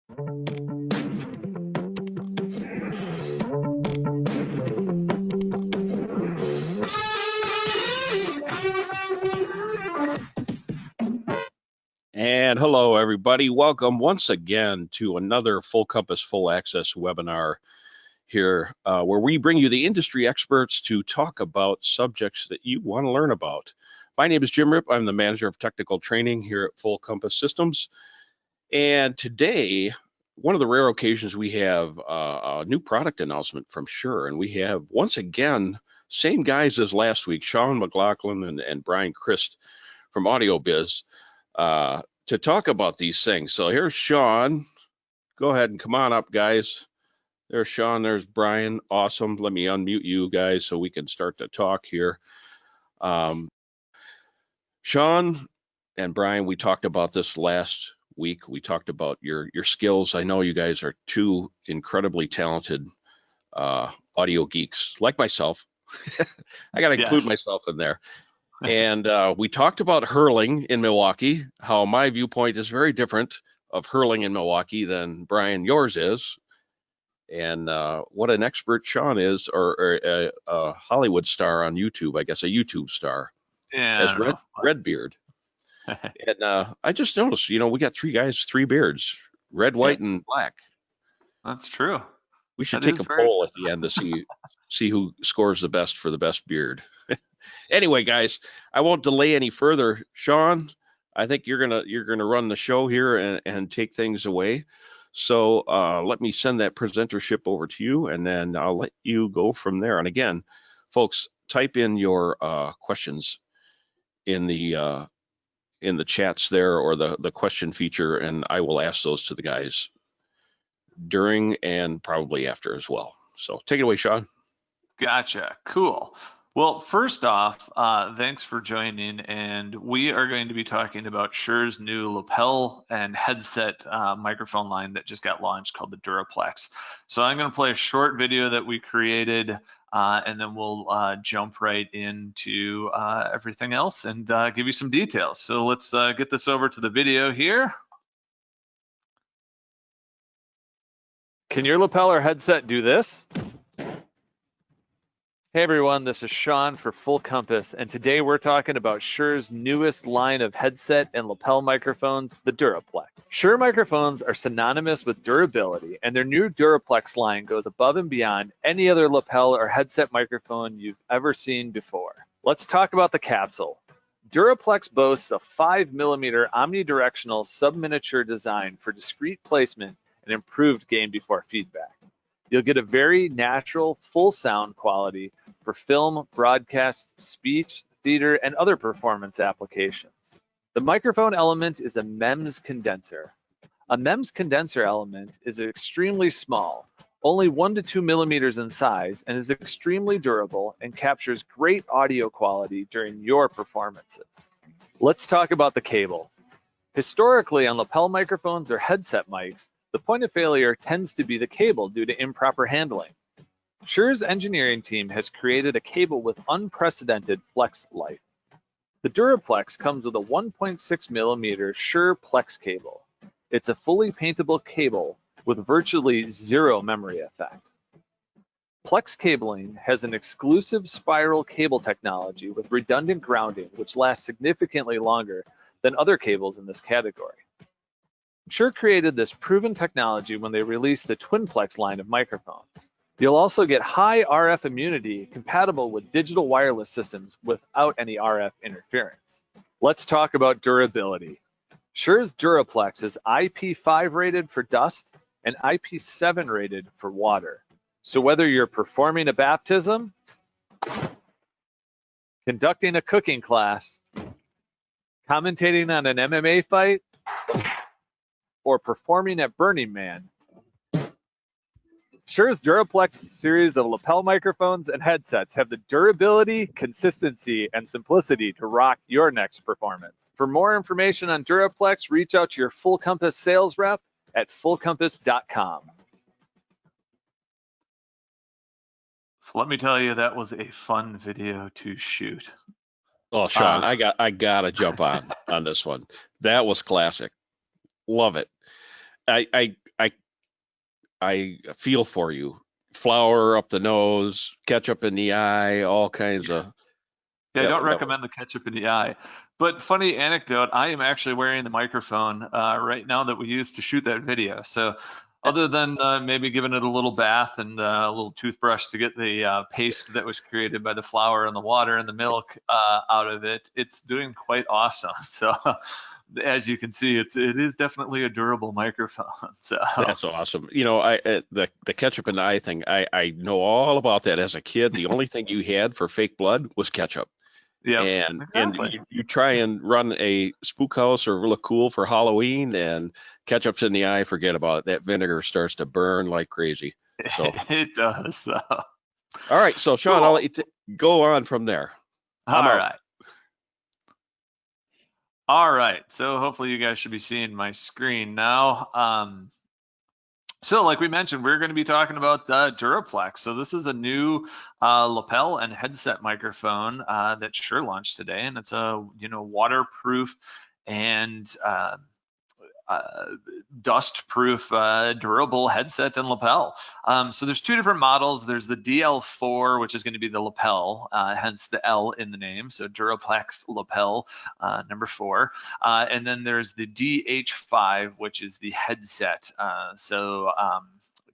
And hello, everybody. Welcome once again to another Full Compass Full Access webinar here, where we bring you the industry experts to talk about subjects that you want to learn about. My name is Jim Ripp. I'm the manager of technical training here at Full Compass Systems. And today, one of the rare occasions we have a new product announcement from Shure. And we have, once again, same guys as last week, Sean McLaughlin and Brian Christ from AudioBiz. To talk about these things. So here's Sean. Go ahead and come on up, guys. There's Sean, there's Brian. Awesome. Let me unmute you guys so we can start to talk here. Sean and Brian, we talked about this last week. We talked about your skills. I know you guys are two incredibly talented audio geeks like myself. I got to include myself in there. And we talked about hurling in Milwaukee, how my viewpoint is very different of hurling in Milwaukee than Brian, yours is. And what an expert Sean is, or a Hollywood star on YouTube, I guess a YouTube star, as Redbeard. And I just noticed, you know, we got three guys, three beards, red, white, and black. That's true. We should take a poll at the end to see who scores the best for the best beard. Anyway, guys, I won't delay any further. Sean, I think you're gonna run the show here and take things away. So let me send that presentership over to you, and then I'll let you go from there. And again, folks, type in your questions in the chats there, or the question feature, and I will ask those to the guys during and probably after as well. So take it away, Sean. Gotcha. Cool. Well, first off, thanks for joining, and we are going to be talking about Shure's new lapel and headset microphone line that just got launched called the DuraPlex. So I'm going to play a short video that we created, and then we'll jump right into everything else and give you some details. So let's get this over to the video here. Can your lapel or headset do this? Hey everyone, this is Sean for Full Compass, and today we're talking about Shure's newest line of headset and lapel microphones, the DuraPlex. Shure microphones are synonymous with durability, and their new DuraPlex line goes above and beyond any other lapel or headset microphone you've ever seen before. Let's talk about the capsule. DuraPlex boasts a 5mm omnidirectional sub-miniature design for discrete placement and improved gain before feedback. You'll get a very natural, full sound quality for film, broadcast, speech, theater, and other performance applications. The microphone element is a MEMS condenser. A MEMS condenser element is extremely small, only 1 to 2 millimeters in size, and is extremely durable and captures great audio quality during your performances. Let's talk about the cable. Historically, on lapel microphones or headset mics, the point of failure tends to be the cable due to improper handling. Shure's engineering team has created a cable with unprecedented flex life. The DuraPlex comes with a 1.6mm Shure Plex cable. It's a fully paintable cable with virtually zero memory effect. Plex cabling has an exclusive spiral cable technology with redundant grounding, which lasts significantly longer than other cables in this category. Shure created this proven technology when they released the Twinplex line of microphones. You'll also get high RF immunity compatible with digital wireless systems without any RF interference. Let's talk about durability. Shure's DuraPlex is IP5 rated for dust and IP7 rated for water. So whether you're performing a baptism, conducting a cooking class, commentating on an MMA fight, or performing at Burning Man, Shure's DuraPlex series of lapel microphones and headsets have the durability, consistency, and simplicity to rock your next performance. For more information on DuraPlex, reach out to your Full Compass sales rep at fullcompass.com. So let me tell you, that was a fun video to shoot. Oh, Sean, I gotta jump on this one. That was classic. Love it. I I feel for you. Flour up the nose, ketchup in the eye, all kinds Yeah. of. Yeah, I That, don't that, recommend the ketchup in the eye. But funny anecdote, I am actually wearing the microphone right now that we used to shoot that video. So other than maybe giving it a little bath and a little toothbrush to get the paste that was created by the flour and the water and the milk out of it, it's doing quite awesome. So as you can see, it is definitely a durable microphone. So that's awesome. You know, the ketchup in the eye thing. I know all about that. As a kid, the only thing you had for fake blood was ketchup. yep, And exactly. you try and run a spook house or look cool for Halloween, and ketchup's in the eye, forget about it. That vinegar starts to burn like crazy. So, It does. So. all right. So, Sean, I'll let Cool. you go on from there. I'm All out. right. All right, so hopefully you guys should be seeing my screen now. So like we mentioned, we're going to be talking about the DuraPlex. So this is a new lapel and headset microphone that Shure launched today, and it's a waterproof and dust-proof, durable headset and lapel. So there's two different models. There's the DL4, which is going to be the lapel, hence the L in the name. So DuraPlex lapel, number 4. And then there's the DH5, which is the headset.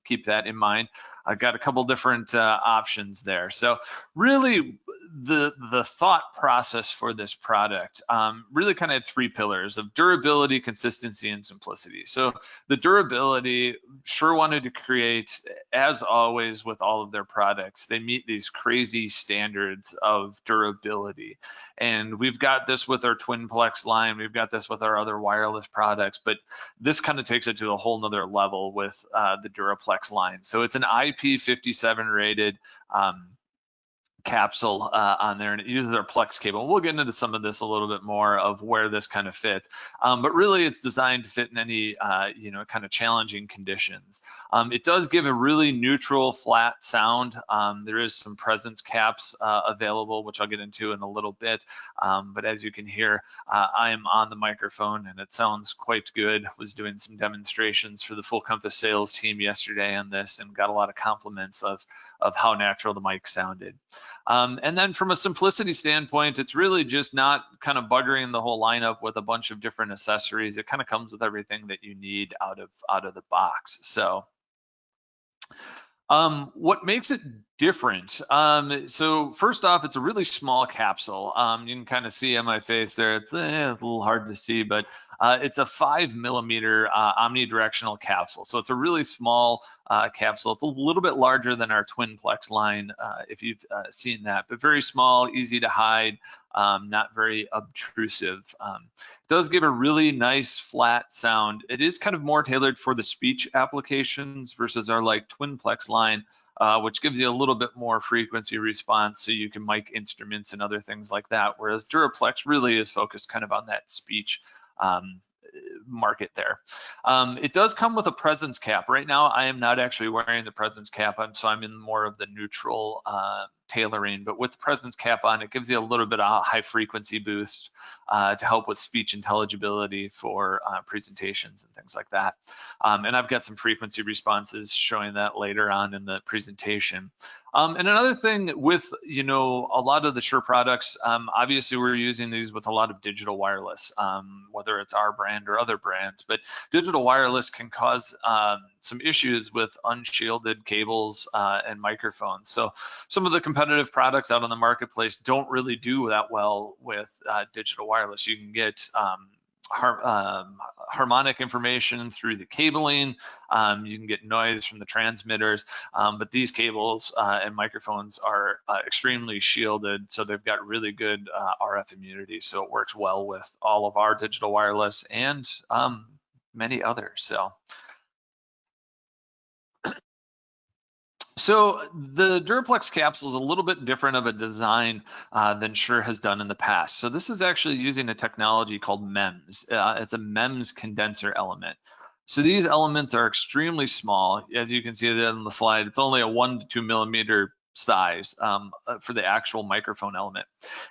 Keep that in mind. I've got a couple different options there. So really, the thought process for this product really kind of had 3 pillars of durability, consistency, and simplicity. So the durability, Shure wanted to create, as always with all of their products, they meet these crazy standards of durability. And we've got this with our Twinplex line, we've got this with our other wireless products, but this kind of takes it to a whole nother level with the DuraPlex line. So it's an IP57 rated capsule on there, and it uses our Plex cable. We'll get into some of this a little bit more of where this kind of fits, but really it's designed to fit in any kind of challenging conditions. It does give a really neutral, flat sound. There is some presence caps available, which I'll get into in a little bit, but as you can hear, I am on the microphone and it sounds quite good. Was doing some demonstrations for the Full Compass sales team yesterday on this and got a lot of compliments of how natural the mic sounded. And then from a simplicity standpoint, it's really just not kind of buggering the whole lineup with a bunch of different accessories. It kind of comes with everything that you need out of the box. So what makes it different? So first off, it's a really small capsule. You can kind of see on my face there, it's a little hard to see, but it's a 5mm omnidirectional capsule. So it's a really small capsule. It's a little bit larger than our Twinplex line, if you've seen that, but very small, easy to hide, not very obtrusive. Does give a really nice flat sound. It is kind of more tailored for the speech applications versus our like Twinplex line, which gives you a little bit more frequency response so you can mic instruments and other things like that. Whereas DuraPlex really is focused kind of on that speech market there. It does come with a presence cap. Right now, I am not actually wearing the presence cap, so I'm in more of the neutral tailoring, but with the presence cap on, it gives you a little bit of a high frequency boost to help with speech intelligibility for presentations and things like that. And I've got some frequency responses showing that later on in the presentation. And another thing with, a lot of the Shure products, obviously we're using these with a lot of digital wireless, whether it's our brand or other brands, but digital wireless can cause some issues with unshielded cables and microphones. So some of the competitive products out on the marketplace don't really do that well with digital wireless. You can get harmonic information through the cabling. You can get noise from the transmitters, but these cables and microphones are extremely shielded, so they've got really good RF immunity. So it works well with all of our digital wireless and many others. So the DuraPlex capsule is a little bit different of a design than Shure has done in the past. So this is actually using a technology called MEMS. It's a MEMS condenser element. So these elements are extremely small. As you can see it on the slide, it's only a 1 to 2 millimeter size for the actual microphone element.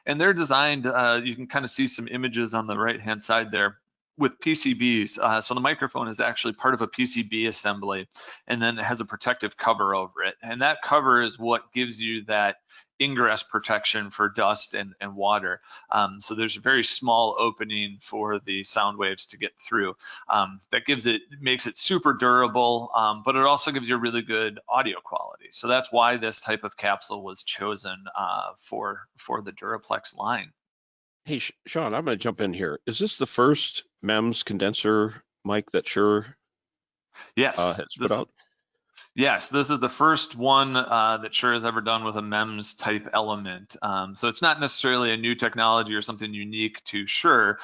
And they're designed, you can kind of see some images on the right-hand side there, with PCBs. So the microphone is actually part of a PCB assembly, and then it has a protective cover over it. And that cover is what gives you that ingress protection for dust and water. So there's a very small opening for the sound waves to get through. That makes it super durable, but it also gives you a really good audio quality. So that's why this type of capsule was chosen for the DuraPlex line. Hey, Sean, I'm going to jump in here. Is this the first MEMS condenser mic that Shure Yes, has put out? Yes, this is the first one that Shure has ever done with a MEMS type element. So it's not necessarily a new technology or something unique to Shure.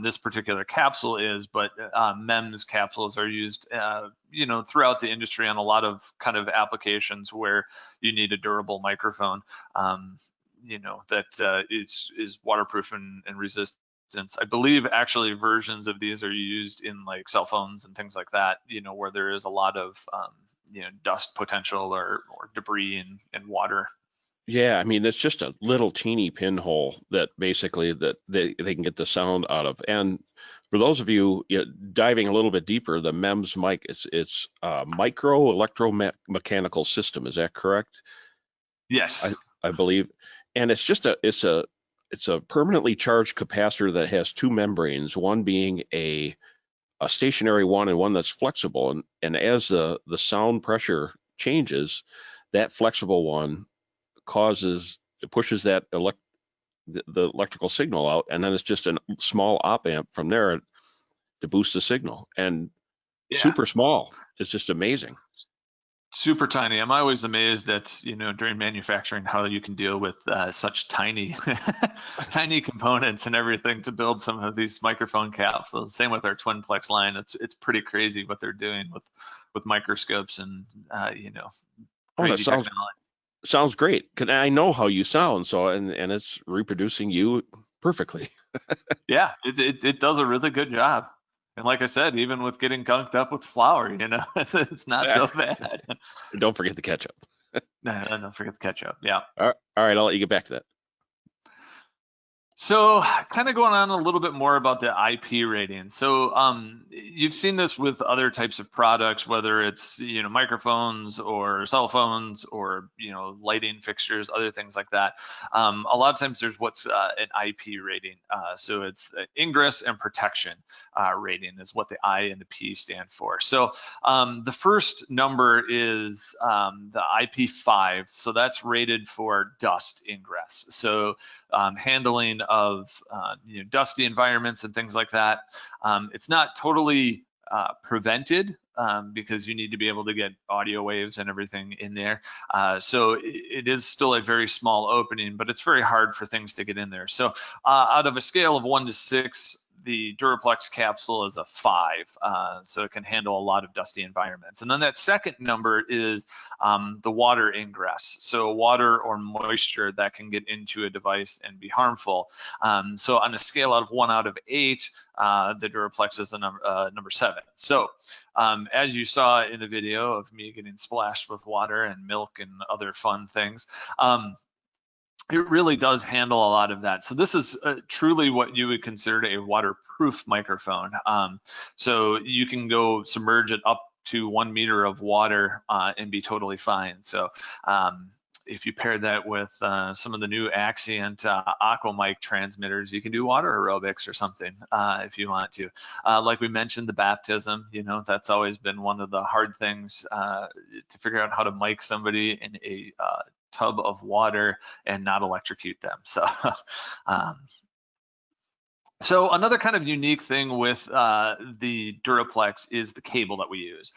This particular capsule is, but MEMS capsules are used, throughout the industry on a lot of kind of applications where you need a durable microphone, that is waterproof and resistant. I believe actually versions of these are used in like cell phones and things like that, where there is a lot of dust potential or debris and water. Yeah, I mean, it's just a little teeny pinhole that basically that they can get the sound out of. And for those of you, diving a little bit deeper, the MEMS mic, it's a micro electromechanical system. Is that correct? Yes. I believe. And it's a permanently charged capacitor that has two membranes, one being a stationary one and one that's flexible. And as the sound pressure changes, that flexible one it pushes the electrical signal out, and then it's just a small op amp from there to boost the signal. And Yeah. super small. It's just amazing. Super tiny. I'm always amazed at, during manufacturing, how you can deal with such tiny, tiny components and everything to build some of these microphone capsules. Same with our Twinplex line. It's pretty crazy what they're doing with microscopes and, Oh, that crazy technology. sounds great. I know how you sound, so and it's reproducing you perfectly. Yeah, it does a really good job. And like I said, even with getting gunked up with flour, it's not so bad. Don't forget the ketchup. No, don't forget the ketchup. Yeah. All right, I'll let you get back to that. So kind of going on a little bit more about the IP rating. So you've seen this with other types of products, whether it's, microphones or cell phones or, lighting fixtures, other things like that. A lot of times there's what's an IP rating. So it's ingress and protection rating is what the I and the P stand for. So the first number is the IP5. So that's rated for dust ingress. So handling of dusty environments and things like that. It's not totally prevented because you need to be able to get audio waves and everything in there. So it is still a very small opening, but it's very hard for things to get in there. So out of a scale of 1 to 6, the DuraPlex capsule is a 5, so it can handle a lot of dusty environments. And then that second number is the water ingress, so water or moisture that can get into a device and be harmful. So on a scale out of 1 out of 8, the DuraPlex is a number 7. So as you saw in the video of me getting splashed with water and milk and other fun things, it really does handle a lot of that. So this is truly what you would consider a waterproof microphone. So you can go submerge it up to 1 meter of water and be totally fine. So if you pair that with some of the new Axient Aqua mic transmitters, you can do water aerobics or something if you want to. Like we mentioned, the baptism, that's always been one of the hard things to figure out how to mic somebody in a tub of water and not electrocute them. So so another kind of unique thing with the DuraPlex is the cable that we use.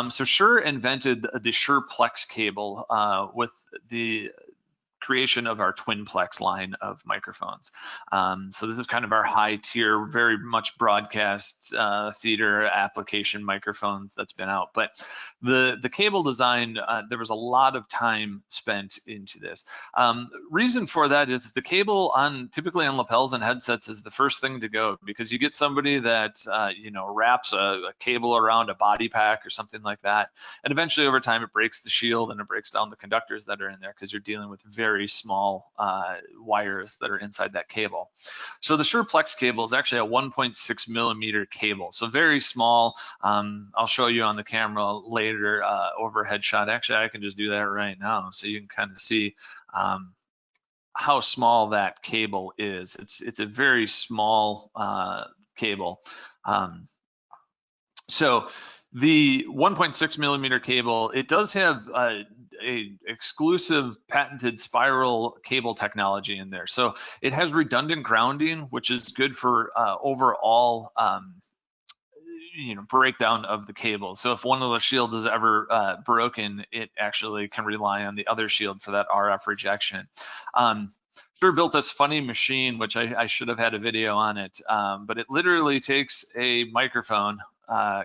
So Shure invented the Shure Plex cable with the creation of our Twinplex line of microphones. So this is kind of our high tier, very much broadcast theater application microphones that's been out. But the cable design, there was a lot of time spent into this. Reason for that is the cable typically on lapels and headsets is the first thing to go, because you get somebody that wraps a cable around a body pack or something like that, and eventually over time it breaks the shield and it breaks down the conductors that are in there, because you're dealing with very very small wires that are inside that cable. So the Shure Plex cable is actually a 1.6 millimeter cable, so very small. I'll show you on the camera later, overhead shot. Actually, I can just do that right now, so you can kind of see how small that cable is. It's a very small cable. So the 1.6 millimeter cable, it does have a exclusive patented spiral cable technology in there. So it has redundant grounding, which is good for overall breakdown of the cable. So if one of the shields is ever broken, it actually can rely on the other shield for that RF rejection. Shure built this funny machine, which I should have had a video on it, but it literally takes a microphone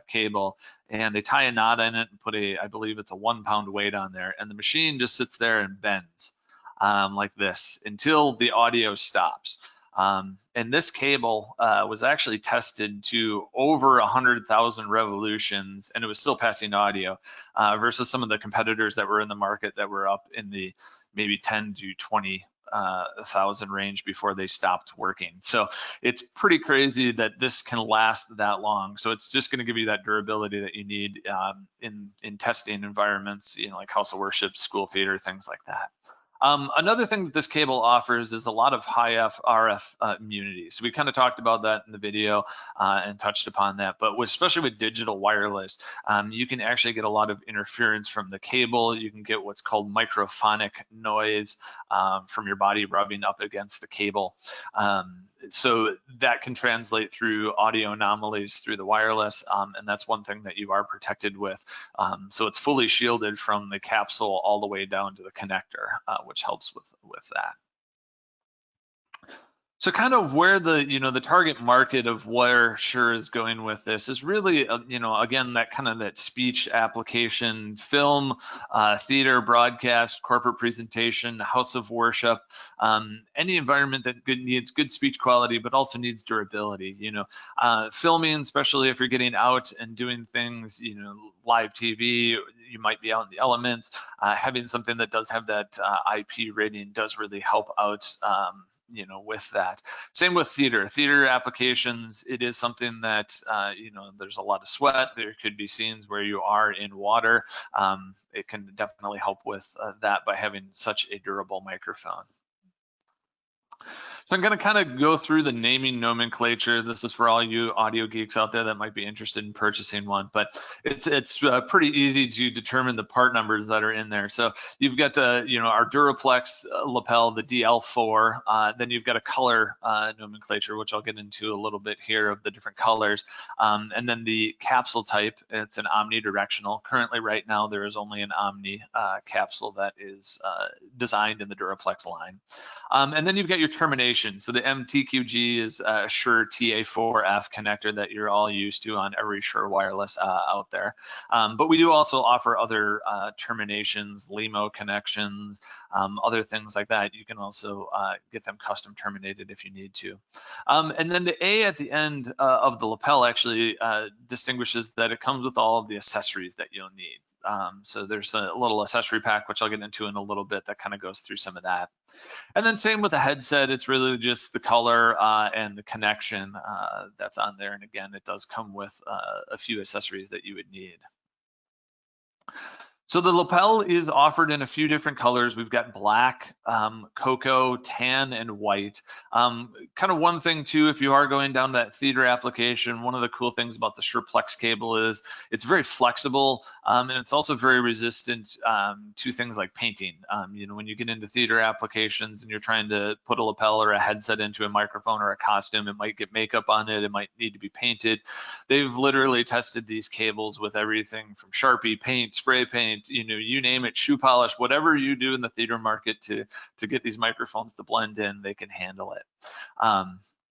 cable and they tie a knot in it and put I believe it's a 1 pound weight on there, and the machine just sits there and bends like this until the audio stops. And this cable was actually tested to over 100,000 revolutions, and it was still passing audio versus some of the competitors that were in the market that were up in the maybe 10 to 20,000 range before they stopped working. So it's pretty crazy that this can last that long. So it's just going to give you that durability that you need in testing environments, like house of worship, school theater, things like that. Another thing that this cable offers is a lot of high RF immunity. So we kind of talked about that in the video and touched upon that, but especially with digital wireless, you can actually get a lot of interference from the cable. You can get what's called microphonic noise from your body rubbing up against the cable. So that can translate through audio anomalies through the wireless, and that's one thing that you are protected with. So it's fully shielded from the capsule all the way down to the connector, which helps with that. So kind of where the target market of where Shure is going with this is really, again, that speech application, film, theater, broadcast, corporate presentation, house of worship, any environment that needs good speech quality, but also needs durability. Filming, especially if you're getting out and doing things, live TV, you might be out in the elements. Having something that does have that IP rating does really help out. With that. Same with theater applications. It is something that, there's a lot of sweat. There could be scenes where you are in water. It can definitely help with that by having such a durable microphone. So I'm going to kind of go through the naming nomenclature. This is for all you audio geeks out there that might be interested in purchasing one, but it's pretty easy to determine the part numbers that are in there. So you've got our DuraPlex lapel, the DL4. Then you've got a color nomenclature, which I'll get into a little bit here of the different colors. And then the capsule type, it's an omnidirectional. Currently, right now, there is only an omni capsule that is designed in the DuraPlex line. And then you've got your termination. So the MTQG is a Shure TA4F connector that you're all used to on every Shure wireless out there. But we do also offer other terminations, LEMO connections, other things like that. You can also get them custom terminated if you need to. And then the A at the end of the lapel actually distinguishes that it comes with all of the accessories that you'll need. So there's a little accessory pack, which I'll get into in a little bit, that kind of goes through some of that. And then same with the headset, it's really just the color and the connection that's on there. And again, it does come with a few accessories that you would need. So the lapel is offered in a few different colors. We've got black, cocoa, tan, and white. Kind of one thing too, if you are going down that theater application, one of the cool things about the Shure Plex cable is it's very flexible and it's also very resistant to things like painting. When you get into theater applications and you're trying to put a lapel or a headset into a microphone or a costume, it might get makeup on it, it might need to be painted. They've literally tested these cables with everything from Sharpie, paint, spray paint, you name it, shoe polish, whatever you do in the theater market to get these microphones to blend in, they can handle it.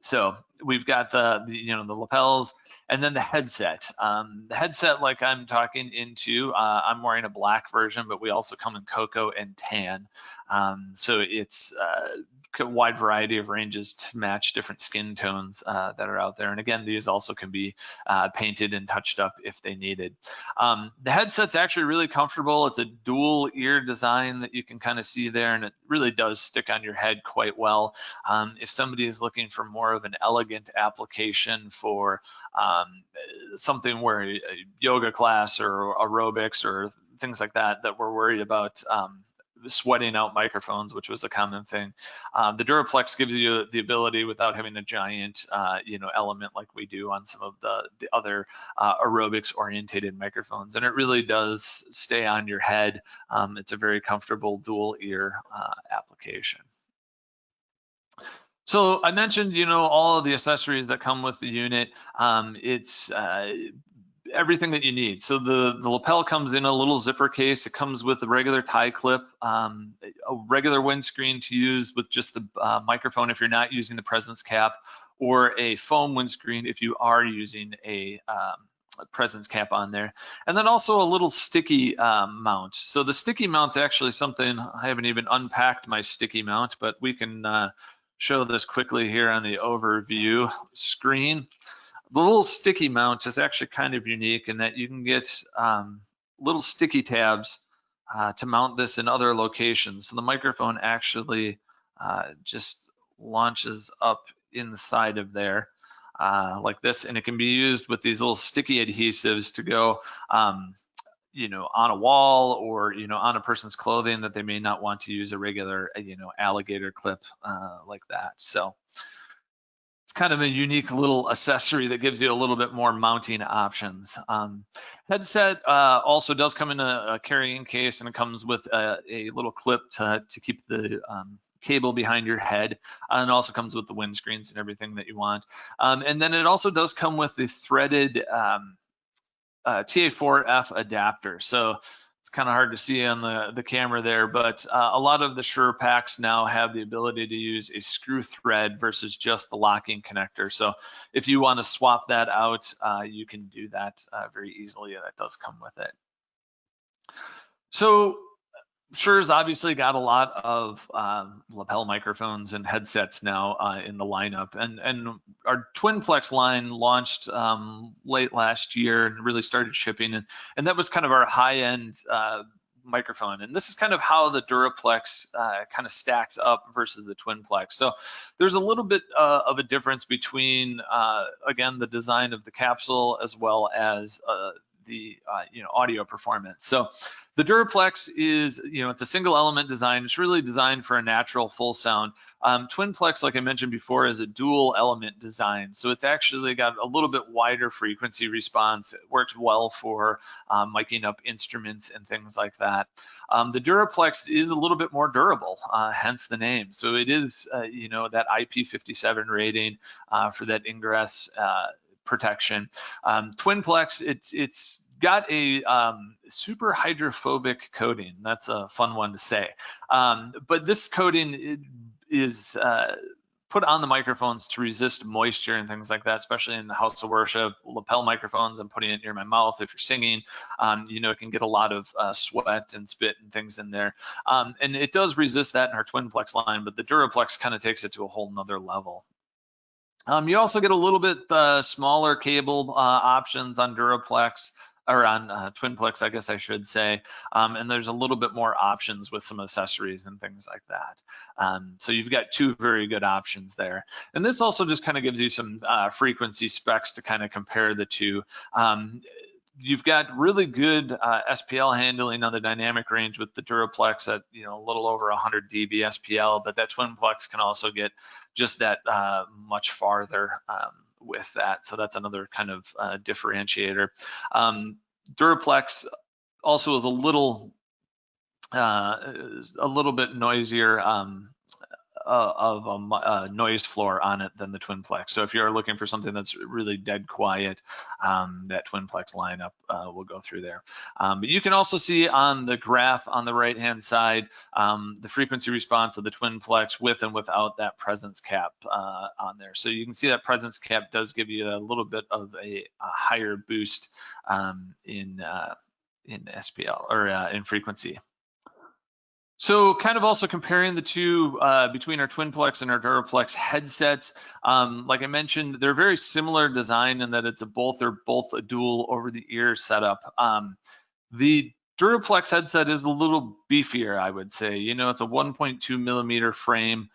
So we've got the lapels and then the headset. The headset, like I'm talking into, I'm wearing a black version, but we also come in cocoa and tan. So it's a wide variety of ranges to match different skin tones that are out there. And again, these also can be painted and touched up if they needed. The headset's actually really comfortable. It's a dual ear design that you can kind of see there, and it really does stick on your head quite well. If somebody is looking for more of an elegant application for something where a yoga class or aerobics or things like that we're worried about sweating out microphones, which was a common thing. The DuraPlex gives you the ability without having a giant, element like we do on some of the other aerobics orientated microphones, and it really does stay on your head. It's a very comfortable dual ear application. So I mentioned, all of the accessories that come with the unit. It's everything that you need. So the lapel comes in a little zipper case. It comes with a regular tie clip, a regular windscreen to use with just the microphone if you're not using the presence cap, or a foam windscreen if you are using a presence cap on there. And then also a little sticky mount. So the sticky mount's actually something, I haven't even unpacked my sticky mount, but we can show this quickly here on the overview screen. The little sticky mount is actually kind of unique in that you can get little sticky tabs to mount this in other locations. So the microphone actually just launches up inside of there like this, and it can be used with these little sticky adhesives to go on a wall or on a person's clothing that they may not want to use a regular alligator clip like that. So it's kind of a unique little accessory that gives you a little bit more mounting options. Headset also does come in a carrying case, and it comes with a little clip to keep the cable behind your head, and it also comes with the windscreens and everything that you want. And then it also does come with the threaded TA4F adapter. So it's kind of hard to see on the camera there, but a lot of the Shure packs now have the ability to use a screw thread versus just the locking connector. So if you want to swap that out, you can do that very easily, and it does come with it. So Shure's obviously got a lot of lapel microphones and headsets now in the lineup, and our Twinplex line launched late last year and really started shipping, and that was kind of our high-end microphone. And this is kind of how the DuraPlex kind of stacks up versus the Twinplex. So there's a little bit of a difference between, again, the design of the capsule as well as the audio performance. So the DuraPlex is, it's a single element design. It's really designed for a natural full sound. Twinplex, like I mentioned before, is a dual element design. So it's actually got a little bit wider frequency response. It works well for miking up instruments and things like that. The DuraPlex is a little bit more durable, hence the name. So it is, that IP57 rating for that ingress protection. Twinplex, it's got a super hydrophobic coating. That's a fun one to say. But this coating is put on the microphones to resist moisture and things like that, especially in the house of worship. Lapel microphones, I'm putting it near my mouth. If you're singing, it can get a lot of sweat and spit and things in there. And it does resist that in our Twinplex line, but the DuraPlex kind of takes it to a whole nother level. You also get a little bit smaller cable options on DuraPlex, or on Twinplex, I guess I should say, and there's a little bit more options with some accessories and things like that. So you've got two very good options there. And this also just kind of gives you some frequency specs to kind of compare the two. You've got really good SPL handling on the dynamic range with the DuraPlex at a little over 100 dB SPL, but that Twinplex can also get just that much farther with that. So that's another kind of differentiator. DuraPlex also is a little bit noisier of a noise floor on it than the Twinplex. So if you're looking for something that's really dead quiet, that Twinplex lineup will go through there. But you can also see on the graph on the right-hand side, the frequency response of the Twinplex with and without that presence cap on there. So you can see that presence cap does give you a little bit of a higher boost in SPL or in frequency. So kind of also comparing the two between our Twinplex and our DuraPlex headsets. Like I mentioned, they're very similar design in that they're both a dual over-the-ear setup. The DuraPlex headset is a little beefier, I would say. You know, it's a 1.2 millimeter frame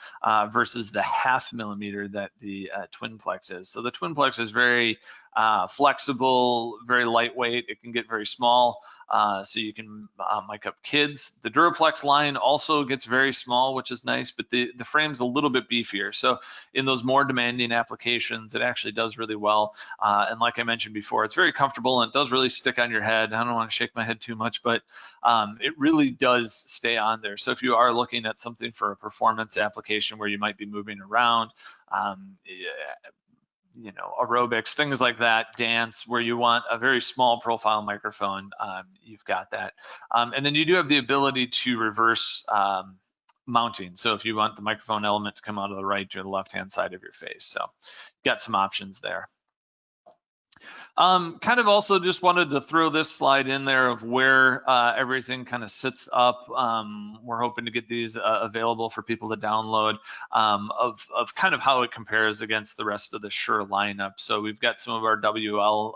versus the 0.5 millimeter that the Twinplex is. So the Twinplex is very flexible, very lightweight. It can get very small. So you can mic up kids. The DuraPlex line also gets very small, which is nice, but the frame's a little bit beefier. So in those more demanding applications, it actually does really well. And like I mentioned before, it's very comfortable and it does really stick on your head. I don't want to shake my head too much, but it really does stay on there. So if you are looking at something for a performance application where you might be moving around, you know, aerobics, things like that, dance, where you want a very small profile microphone, you've got that. And then you do have the ability to reverse mounting. So if you want the microphone element to come out of the right or the left-hand side of your face. So got some options there. Kind of also just wanted to throw this slide in there of where everything kind of sits up. We're hoping to get these available for people to download of kind of how it compares against the rest of the Shure lineup. So we've got some of our WL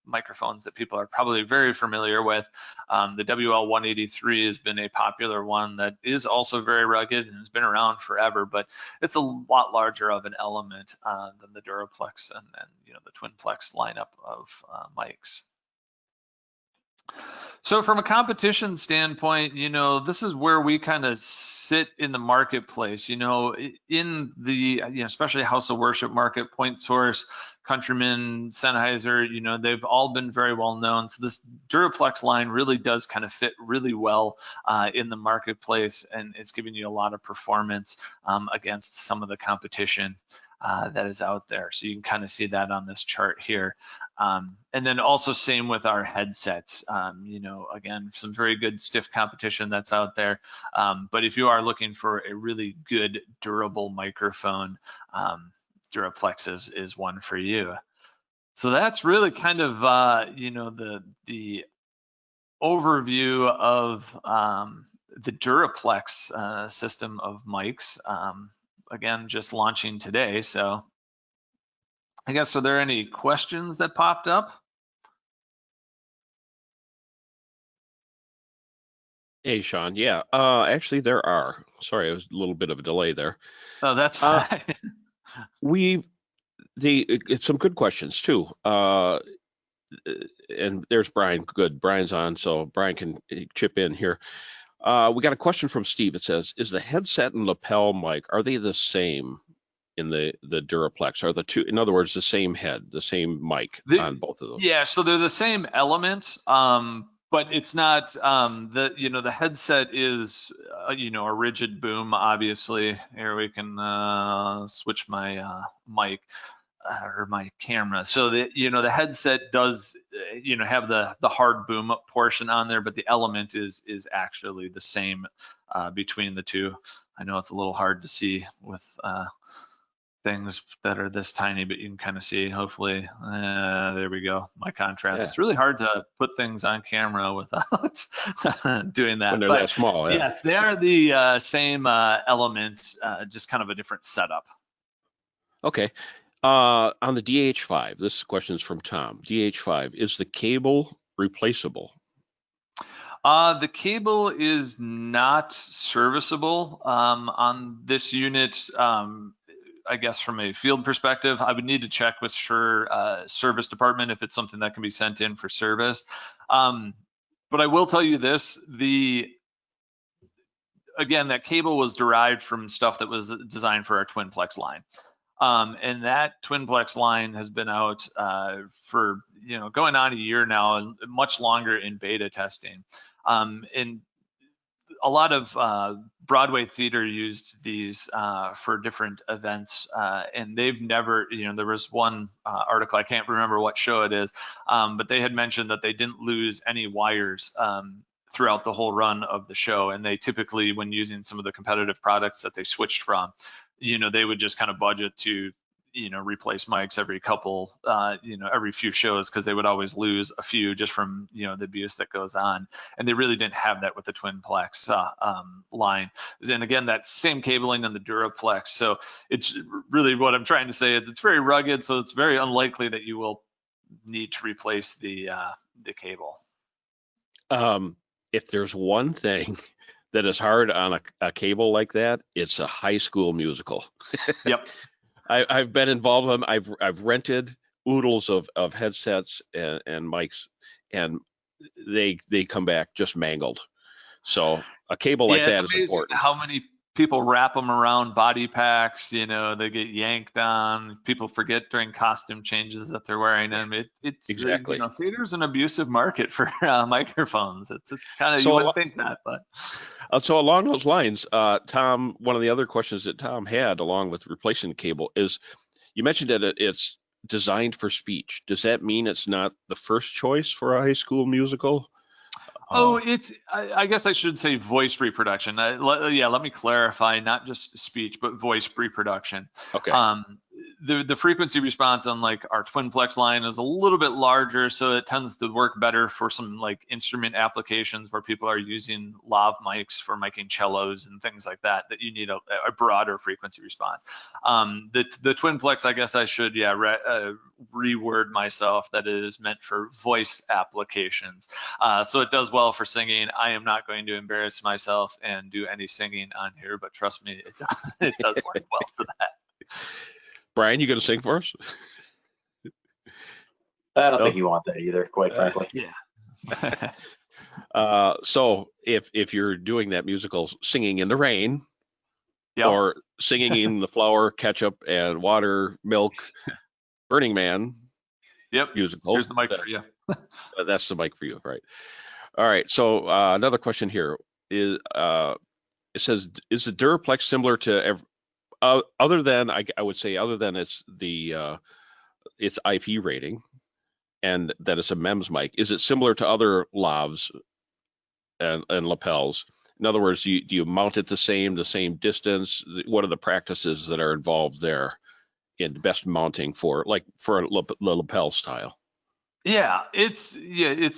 microphones that people are probably very familiar with. The WL183 has been a popular one that is also very rugged and has been around forever, but it's a lot larger of an element than the DuraPlex and you know, the Twinplex lineup of mics. So from a competition standpoint, you know, this is where we kind of sit in the marketplace, you know, in the, you know, especially House of Worship market, Point Source, Countryman, Sennheiser, you know, they've all been very well known. So this DuraPlex line really does kind of fit really well in the marketplace, and it's giving you a lot of performance against some of the competition that is out there. So you can kind of see that on this chart here. And then also same with our headsets. You know, again, some very good stiff competition that's out there. But if you are looking for a really good durable microphone, DuraPlex is one for you. So that's really kind of, you know, the overview of the DuraPlex system of mics. Again, just launching today. So I guess, are there any questions that popped up? Hey, Sean. Yeah, actually there are. Sorry, it was a little bit of a delay there. Oh, that's fine. It's some good questions too. And there's Brian. Good, Brian's on, so Brian can chip in here. We got a question from Steve. It says, "Is the headset and lapel mic, are they the same in the DuraPlex? Are the two, in other words, the same head, the same mic on both of those?" Yeah, so they're the same element, but it's not you know, the headset is you know, a rigid boom. Obviously, here we can switch my mic or my camera. So the, you know, the headset does you know, have the hard boom portion on there, but the element is actually the same between the two. I know it's a little hard to see with things that are this tiny, but you can kind of see, hopefully, there we go, my contrast. Yeah. It's really hard to put things on camera without doing that. When they're but that small, yeah. yes, they are the same elements, just kind of a different setup. Okay. On the DH5, this question is from Tom. DH5, is the cable replaceable? The cable is not serviceable on this unit. I guess from a field perspective, I would need to check with Shure service department if it's something that can be sent in for service. But I will tell you this, again, that cable was derived from stuff that was designed for our Twinplex line. And that Twinplex line has been out for, you know, going on a year now, and much longer in beta testing. And a lot of Broadway theater used these for different events, and they've never, you know, there was one article, I can't remember what show it is, but they had mentioned that they didn't lose any wires throughout the whole run of the show. And they typically, when using some of the competitive products that they switched from, you know, they would just kind of budget to, replace mics every couple, every few shows, because they would always lose a few just from, the abuse that goes on. And they really didn't have that with the Twinplex line. And again, that same cabling on the DuraPlex. So it's really what I'm trying to say is it's very rugged, so it's very unlikely that you will need to replace the cable. If there's one thing that is hard on a cable like that, it's a high school musical. Yep. I've been involved in them. I've rented oodles of headsets and mics, and they come back just mangled. So a cable like that is important. How many people wrap them around body packs, they get yanked on. People forget during costume changes that they're wearing them. It's exactly. Theater's an abusive market for microphones. It's kind of, so you wouldn't think that, but. So along those lines, Tom, one of the other questions that Tom had along with replacing the cable is, you mentioned that it's designed for speech. Does that mean it's not the first choice for a high school musical? Oh, I guess I should say voice reproduction. Let me clarify, not just speech, but voice reproduction. Okay. The frequency response on like our Twinplex line is a little bit larger, so it tends to work better for some like instrument applications where people are using lav mics for miking cellos and things like that you need a broader frequency response. The Twinplex, I guess I should reword myself, that it is meant for voice applications. So it does well for singing. I am not going to embarrass myself and do any singing on here, but trust me, it does work well for that. Brian, you going to sing for us? I don't think you want that either, quite frankly. Yeah. So if you're doing that musical, singing in the rain, yep, or singing in the flour, ketchup, and water, milk, Burning Man, yep, musical. Here's the mic for you. That's the mic for you, right? All right. So another question here is, it says, is the DuraPlex similar to other than I would say other than its IP rating and that it's a MEMS mic, is it similar to other lavs and lapels? In other words, do you mount it the same distance? What are the practices that are involved there in best mounting for a lapel style? Yeah, it's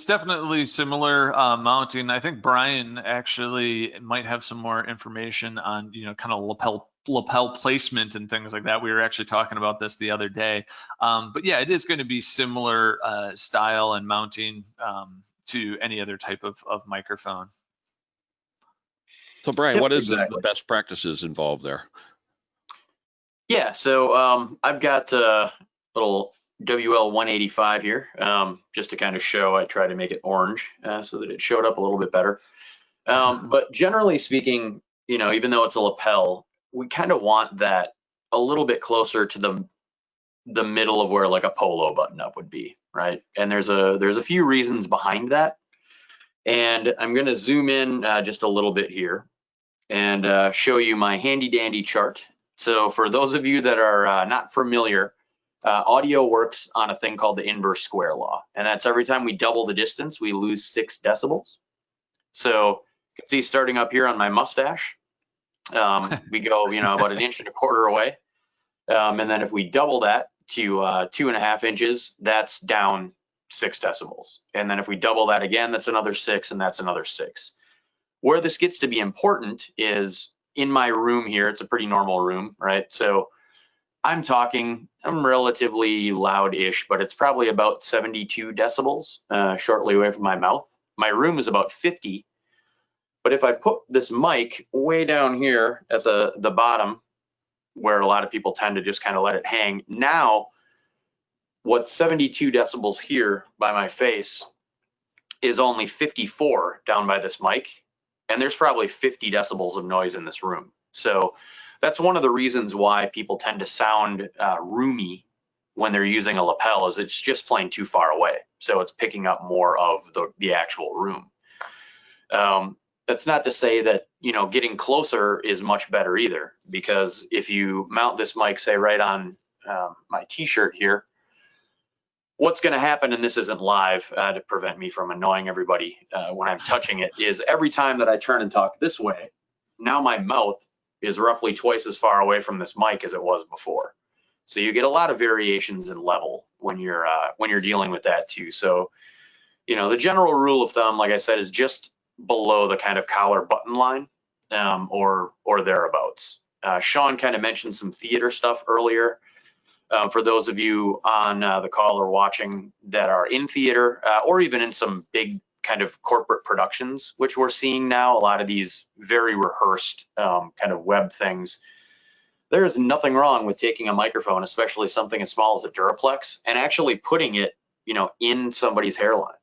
definitely similar mounting. I think Brian actually might have some more information on kind of lapel placement and things like that. We were actually talking about this the other day, but yeah, it is going to be similar style and mounting to any other type of microphone. So Brian, Yep, what is exactly. the best practices involved there? Yeah, so I've got a little WL185 here, just to kind of show. I try to make it orange so that it showed up a little bit better. But generally speaking, even though it's a lapel, we kind of want that a little bit closer to the middle of where like a polo button up would be, right? And there's a few reasons behind that. And I'm going to zoom in just a little bit here and show you my handy dandy chart. So for those of you that are not familiar, audio works on a thing called the inverse square law. And that's every time we double the distance, we lose 6 decibels. So you can see starting up here on my mustache, we go, about 1.25 inches away. And then if we double that to 2.5 inches, that's down 6 decibels. And then if we double that again, that's another 6, and that's another 6. Where this gets to be important is in my room here. It's a pretty normal room, right? So I'm relatively loud-ish, but it's probably about 72 decibels shortly away from my mouth. My room is about 50. But if I put this mic way down here at the bottom, where a lot of people tend to just kind of let it hang, now what's 72 decibels here by my face is only 54 down by this mic, and there's probably 50 decibels of noise in this room. So that's one of the reasons why people tend to sound roomy when they're using a lapel, is it's just plain too far away. So it's picking up more of the actual room. That's not to say that, getting closer is much better either, because if you mount this mic, say right on my t-shirt here, what's going to happen, and this isn't live to prevent me from annoying everybody when I'm touching it, is every time that I turn and talk this way, now my mouth is roughly twice as far away from this mic as it was before. So you get a lot of variations in level when you're dealing with that too. So, you know, the general rule of thumb, like I said, is just below the kind of collar button line, or thereabouts. Sean kind of mentioned some theater stuff earlier. For those of you on the call or watching that are in theater, or even in some big kind of corporate productions, which we're seeing now, a lot of these very rehearsed kind of web things, there is nothing wrong with taking a microphone, especially something as small as a DuraPlex, and actually putting it, you know, in somebody's hairline,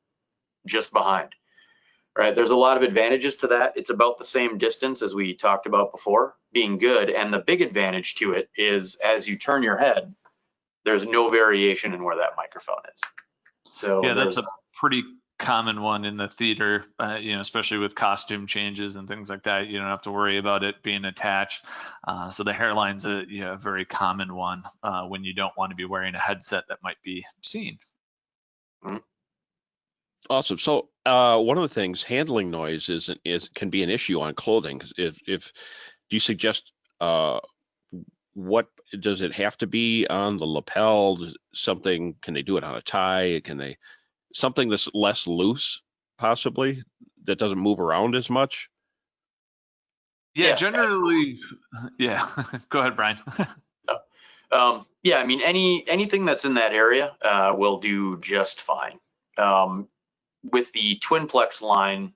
just behind. Right, there's a lot of advantages to that. It's about the same distance as we talked about before, being good. And the big advantage to it is as you turn your head, there's no variation in where that microphone is. So yeah, that's a pretty common one in the theater, you know, especially with costume changes and things like that. You don't have to worry about it being attached. So the hairline's a very common one when you don't want to be wearing a headset that might be seen. Mm-hmm. Awesome. So one of the things, handling noise can be an issue on clothing. If do you suggest what does it have to be on the lapel? Something, can they do it on a tie? Can they something that's less loose, possibly, that doesn't move around as much? Yeah, generally, yeah. Go ahead, Brian. Yeah, I mean, anything that's in that area will do just fine. With the Twinplex line,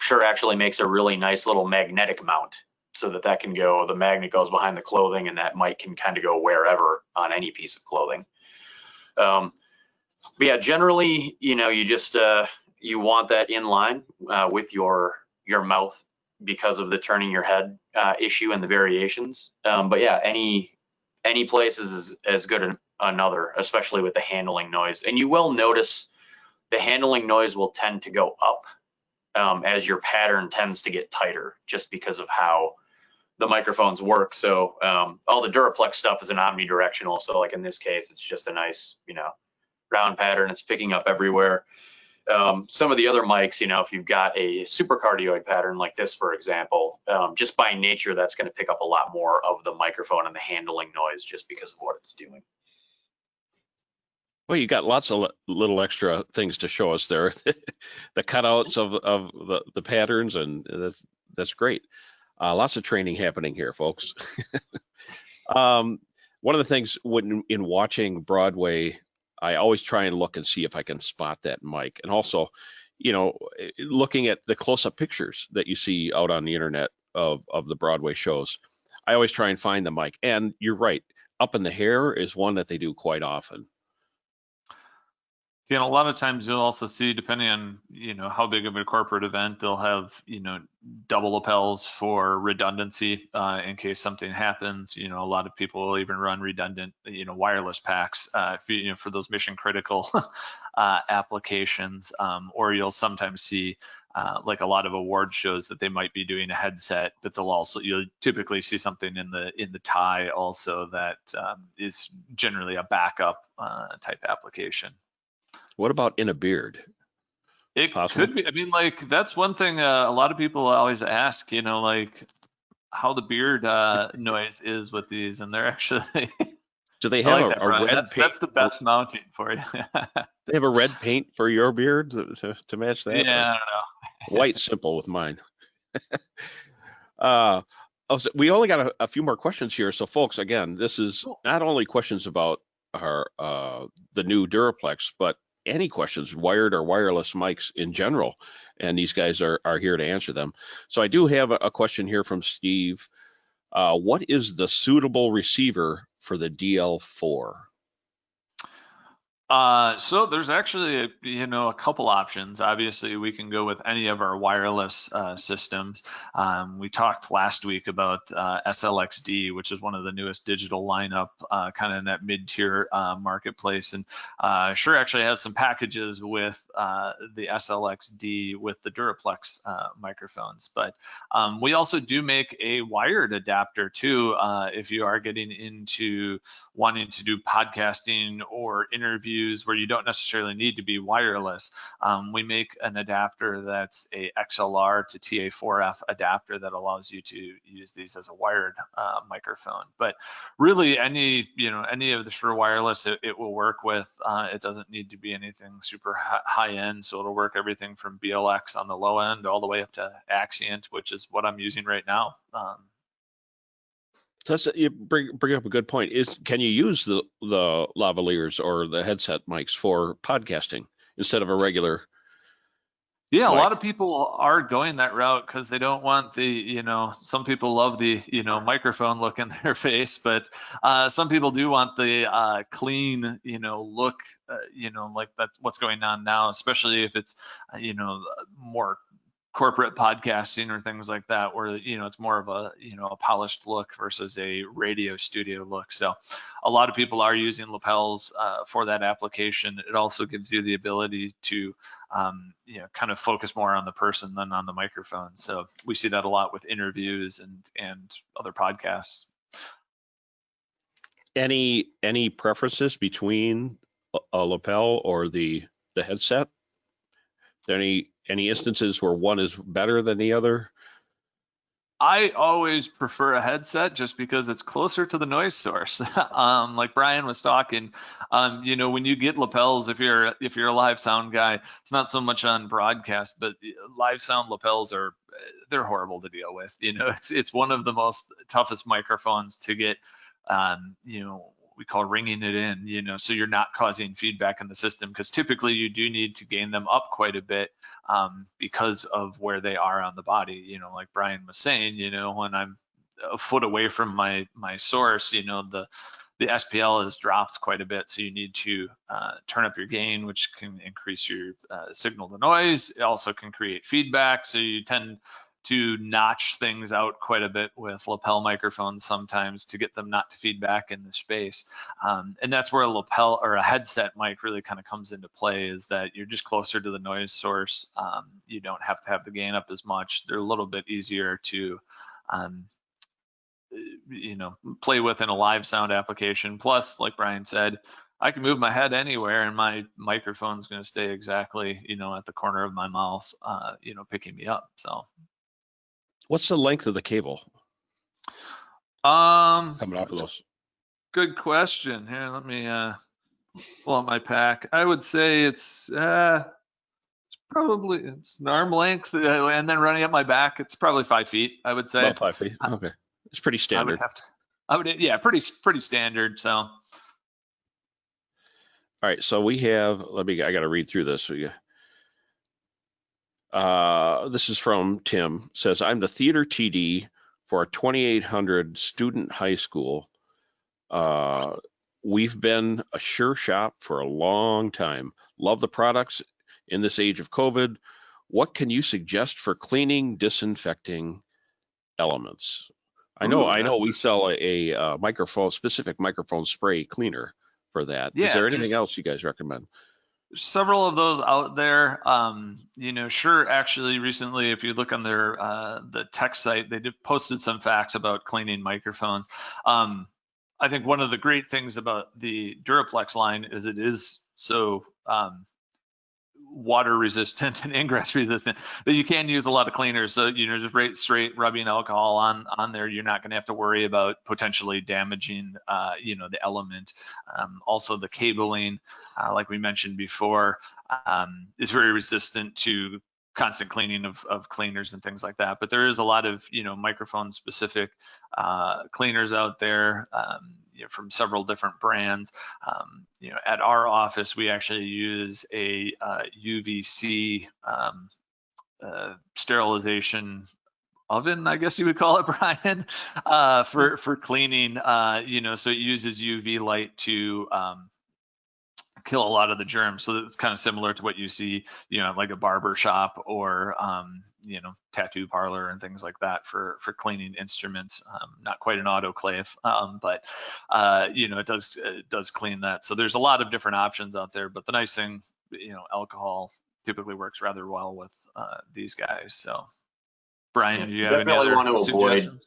Shure actually makes a really nice little magnetic mount so that can go, the magnet goes behind the clothing, and that mic can kind of go wherever on any piece of clothing. But yeah, generally, you know, you just you want that in line with your mouth because of the turning your head issue and the variations. But yeah, any place is as good as another, especially with the handling noise. And you will notice the handling noise will tend to go up as your pattern tends to get tighter, just because of how the microphones work. So all the DuraPlex stuff is an omnidirectional. So like in this case, it's just a nice, you know, round pattern. It's picking up everywhere. Some of the other mics, you know, if you've got a supercardioid pattern like this, for example, just by nature, that's going to pick up a lot more of the microphone and the handling noise just because of what it's doing. Well, you got lots of little extra things to show us there. The cutouts of the patterns, and that's great. Lots of training happening here, folks. One of the things in watching Broadway, I always try and look and see if I can spot that mic. And also, you know, looking at the close-up pictures that you see out on the internet of the Broadway shows, I always try and find the mic. And you're right, up in the hair is one that they do quite often. Yeah, and a lot of times you'll also see, depending on, you know, how big of a corporate event, they'll have, you know, double lapels for redundancy in case something happens. You know, a lot of people will even run redundant, you know, wireless packs for those mission critical applications. Or you'll sometimes see like a lot of award shows that they might be doing a headset, but you'll typically see something in the tie also that is generally a backup type application. What about in a beard? It Possible? could be. I mean, like that's one thing a lot of people always ask, you know, like how the beard noise is with these, and they're actually. Do they I have like that, a Brian. red paint? That's the best mounting for you. They have a red paint for your beard to match that? Yeah, I Or don't know. white simple with mine. We only got a few more questions here. So folks, again, this is not only questions about our the new DuraPlex, but any questions, wired or wireless mics in general. And these guys are here to answer them. So I do have a question here from Steve. What is the suitable receiver for the DL4? So there's actually, a couple options. Obviously, we can go with any of our wireless systems. We talked last week about SLXD, which is one of the newest digital lineup, kind of in that mid-tier marketplace. And Shure actually has some packages with the SLXD with the DuraPlex microphones. But we also do make a wired adapter too, if you are getting into wanting to do podcasting or interviews use where you don't necessarily need to be wireless. We make an adapter that's a XLR to TA4F adapter that allows you to use these as a wired microphone. But really, any of the Shure wireless it will work with. It doesn't need to be anything super high end, so it'll work everything from GLX on the low end all the way up to Axient, which is what I'm using right now. So you bring up a good point. Can you use the lavaliers or the headset mics for podcasting instead of a regular? Yeah, a mic? lot of people are going that route because they don't want the, some people love the, microphone look in their face, but some people do want the clean, look, like that's what's going on now, especially if it's, more corporate podcasting or things like that, where it's more of a a polished look versus a radio studio look. So a lot of people are using lapels for that application. It also gives you the ability to kind of focus more on the person than on the microphone. So we see that a lot with interviews and other podcasts. Any preferences between a lapel or the headset? Are there any instances where one is better than the other? I always prefer a headset just because it's closer to the noise source. Like Brian was talking, when you get lapels, if you're a live sound guy, it's not so much on broadcast, but live sound lapels they're horrible to deal with. It's one of the most toughest microphones to get, we call ringing it in, so you're not causing feedback in the system, because typically you do need to gain them up quite a bit because of where they are on the body. Like Brian was saying, when I'm a foot away from my source, the SPL has dropped quite a bit, so you need to turn up your gain, which can increase your signal to noise. It also can create feedback, so you tend to notch things out quite a bit with lapel microphones sometimes to get them not to feed back in the space. And that's where a lapel or a headset mic really kind of comes into play, is that you're just closer to the noise source. You don't have to have the gain up as much. They're a little bit easier to play with in a live sound application. Plus, like Brian said, I can move my head anywhere and my microphone's going to stay exactly, at the corner of my mouth, picking me up. So what's the length of the cable coming off of those? Good question. Here, let me pull out my pack. I would say it's an arm length, and then running up my back, it's probably 5 feet. I would say About 5 feet. Okay, it's pretty standard. Yeah, pretty standard. So, all right. So we have. I got to read through this. This is from Tim. Says, I'm the theater TD for a 2800 student high school. We've been a Shure shop for a long time. Love the products in this age of COVID. What can you suggest for cleaning, disinfecting elements? I know we sell a specific microphone spray cleaner for that. Yeah, is there anything else you guys recommend? Several of those out there. Shure actually recently, if you look on their the tech site, they posted some facts about cleaning microphones. I think one of the great things about the DuraPlex line is it is so water resistant and ingress resistant that you can use a lot of cleaners. So just straight rubbing alcohol on there, you're not going to have to worry about potentially damaging the element. Also the cabling, like we mentioned before, is very resistant to constant cleaning of cleaners and things like that. But there is a lot of microphone specific cleaners out there from several different brands. At our office, we actually use a UVC sterilization oven, I guess you would call it, Brian, for cleaning. So it uses UV light to kill a lot of the germs. So it's kind of similar to what you see, like a barber shop or, tattoo parlor and things like that for cleaning instruments. Not quite an autoclave, but it does clean that. So there's a lot of different options out there. But the nice thing, alcohol typically works rather well with these guys. So, Brian, do you have any other suggestions?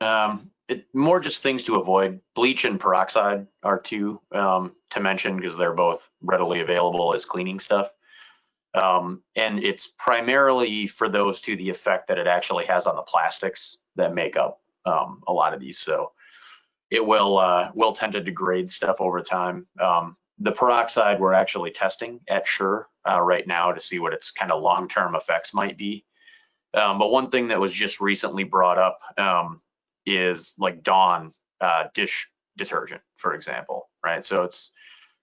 More just things to avoid. Bleach and peroxide are two to mention because they're both readily available as cleaning stuff. And it's primarily for those two the effect that it actually has on the plastics that make up a lot of these. So it will tend to degrade stuff over time. The peroxide we're actually testing at Shure right now to see what its kind of long-term effects might be. But one thing that was just recently brought up is like Dawn dish detergent, for example, right? So it's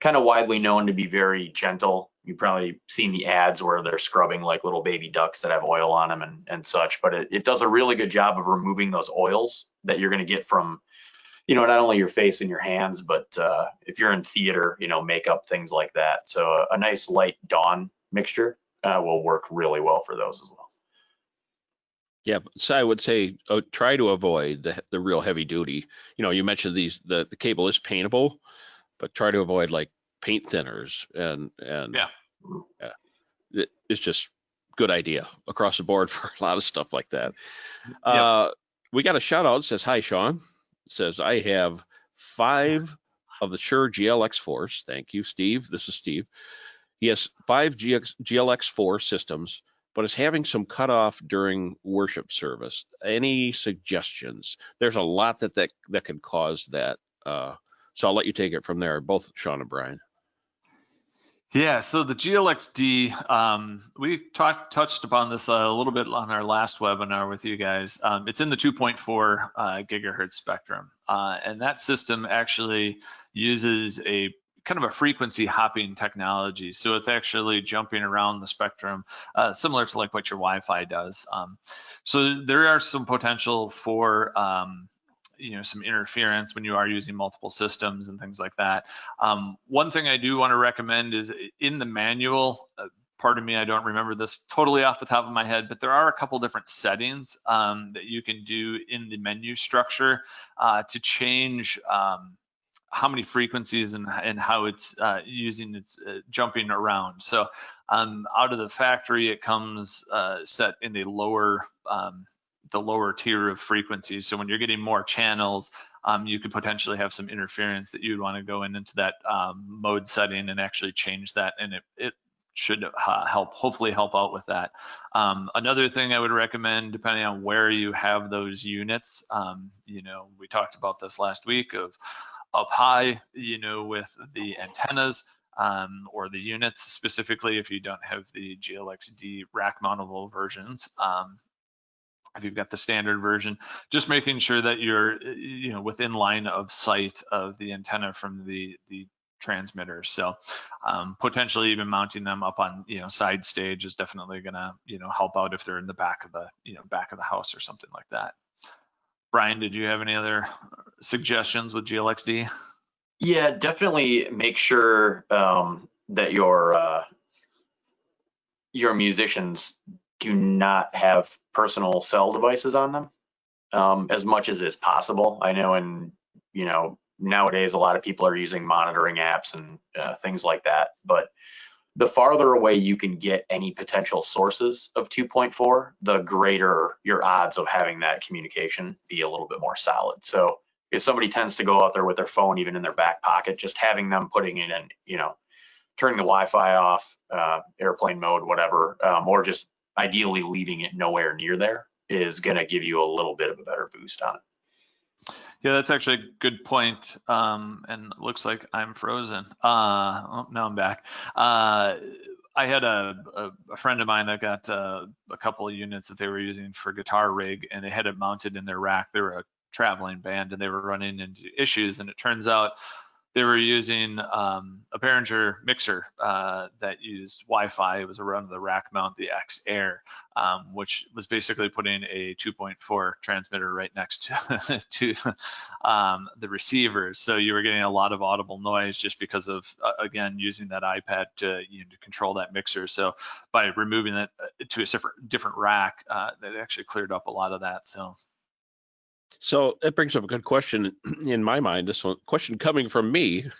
kind of widely known to be very gentle. You've probably seen the ads where they're scrubbing like little baby ducks that have oil on them and such, but it does a really good job of removing those oils that you're going to get from, not only your face and your hands, but if you're in theater, makeup, things like that. So a nice light Dawn mixture will work really well for those as well. Yeah, so I would say try to avoid the real heavy duty. You mentioned the cable is paintable, but try to avoid like paint thinners and it's just good idea across the board for a lot of stuff like that. We got a shout out. It says, hi, Sean. It says, I have 5 of the Shure GLX4s. Thank you, Steve. This is Steve. He has 5 GLX4 systems, but is having some cutoff during worship service. Any suggestions? There's a lot that can cause that. So I'll let you take it from there, both Sean and Brian. Yeah, so the GLXD, we touched upon this a little bit on our last webinar with you guys. It's in the 2.4 gigahertz spectrum, and that system actually uses a kind of a frequency hopping technology. So it's actually jumping around the spectrum, similar to like what your Wi-Fi does. So there are some potential for some interference when you are using multiple systems and things like that. One thing I do want to recommend is in the manual, pardon me, I don't remember this totally off the top of my head, but there are a couple different settings that you can do in the menu structure to change how many frequencies and how it's using its jumping around. So out of the factory, it comes set in the lower tier of frequencies. So when you're getting more channels, you could potentially have some interference that you'd want to go into that mode setting and actually change that, and it should hopefully help out with that. Another thing I would recommend, depending on where you have those units, we talked about this last week of up high, with the antennas or the units, specifically if you don't have the GLXD rack mountable versions. If you've got the standard version, just making sure that you're within line of sight of the antenna from the transmitters. So potentially even mounting them up on side stage is definitely gonna help out if they're in the back of the house or something like that. Brian, did you have any other suggestions with GLXD? Yeah, definitely make sure that your musicians do not have personal cell devices on them as much as is possible. I know nowadays a lot of people are using monitoring apps and things like that, but the farther away you can get any potential sources of 2.4, the greater your odds of having that communication be a little bit more solid. So if somebody tends to go out there with their phone even in their back pocket, just having them putting in and turning the Wi-Fi off, airplane mode, whatever, or just ideally leaving it nowhere near there is going to give you a little bit of a better boost on it. Yeah, that's actually a good point. And it looks like I'm frozen. Oh, now I'm back. I had a friend of mine that got a couple of units that they were using for guitar rig, and they had it mounted in their rack. They were a traveling band, and they were running into issues. And it turns out they were using a Behringer mixer that used Wi-Fi. It was around the rack mount, the X Air, which was basically putting a 2.4 transmitter right next to the receivers. So you were getting a lot of audible noise just because of, again, using that iPad to control that mixer. So by removing it to a different rack, that actually cleared up a lot of that. So that brings up a good question in my mind. This one question coming from me.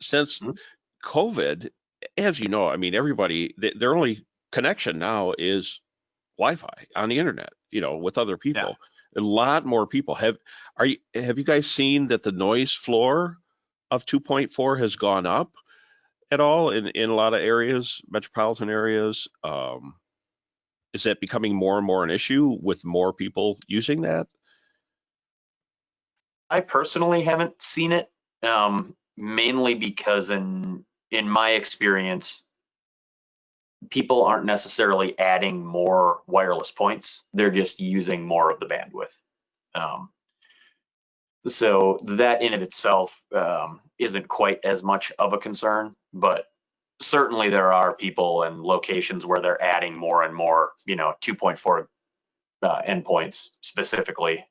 Since COVID, as you know, I mean, everybody, their only connection now is Wi-Fi on the internet, with other people. A lot more people have you guys seen that the noise floor of 2.4 has gone up at all in a lot of areas, metropolitan areas? Is that becoming more and more an issue with more people using that? I personally haven't seen it, mainly because in my experience, people aren't necessarily adding more wireless points. They're just using more of the bandwidth. So that in of itself isn't quite as much of a concern, but certainly there are people and locations where they're adding more and more, 2.4 endpoints specifically.